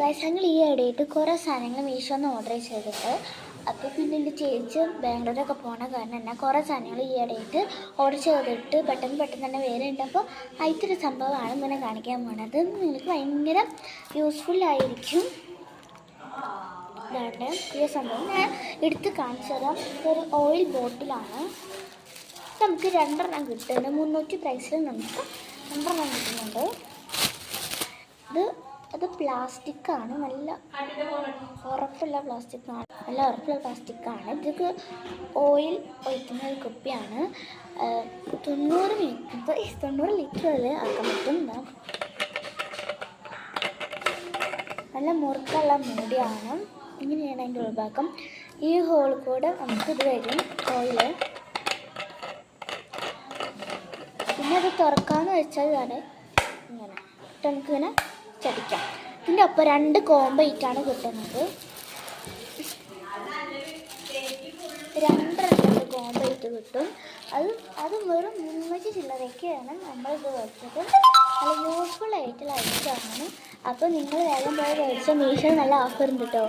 Guys, ഞങ്ങൾ ഈ ഇടയായിട്ട് കുറേ സാധനങ്ങൾ മീഷോന്ന് ഓർഡർ ചെയ്തിട്ട്. അപ്പോൾ പിന്നെ എൻ്റെ ചേച്ചി ബാംഗ്ലൂരൊക്കെ പോണ കാരണം തന്നെ കുറേ സാധനങ്ങൾ ഈ ഇടയായിട്ട് ഓർഡർ ചെയ്തിട്ട് പെട്ടെന്ന് തന്നെ വേറെ ഉണ്ട്. അപ്പോൾ അതിലൊരു സംഭവമാണ് ഇങ്ങനെ കാണിക്കാൻ പോകുന്നത്. നിങ്ങൾക്ക് ഭയങ്കര യൂസ്ഫുള്ളായിരിക്കും. ഇതാണ് ഈ സംഭവം. ഞാൻ എടുത്ത് കാണിച്ചു തരാം. ഇതൊരു ഓയിൽ ബോട്ടിലാണ്. നമുക്ക് 2 കിട്ടുന്നുണ്ട്. 300 പ്രൈസിൽ നമുക്ക് 2 കിട്ടുന്നുണ്ട്. അത് പ്ലാസ്റ്റിക്കാണ്. നല്ല ഉറപ്പുള്ള പ്ലാസ്റ്റിക്കാണ്. ഇതൊക്കെ ഓയിൽ ഒഴിക്കുന്ന ഒരു കുപ്പിയാണ്. 90 ലിറ്റർ വരെ ആക്കാൻ പറ്റും. നല്ല മുറുക്കുള്ള മൂടിയാണ്. ഇങ്ങനെയാണ് അതിൻ്റെ ഉൾഭാഗം. ഈ ഹോൾ കൂടെ നമുക്കിത് വരും ഓയില്. പിന്നെ അത് തുറക്കാമെന്ന് വെച്ചാൽ ഇതാണ് ഇങ്ങനെ നമുക്കിങ്ങനെ ചടിക്കാം. ഇതിൻ്റെ ഒപ്പം 2 കോംബോ ആയിട്ടാണ് കിട്ടുന്നത്. 2 കോംബോ ആയിട്ട് കിട്ടും. അത് വെറും 300 ചില്ലറയ്ക്കാണ് നമ്മളിത് മേടിച്ചത്. നല്ല യൂസ്ഫുൾ ആയിട്ടുള്ള ഐറ്റമാണ്. അപ്പോൾ നിങ്ങൾ വേഗം പോയി മേടിച്ച മീഷോ നല്ല ഓഫർ ഉണ്ട് കേട്ടോ.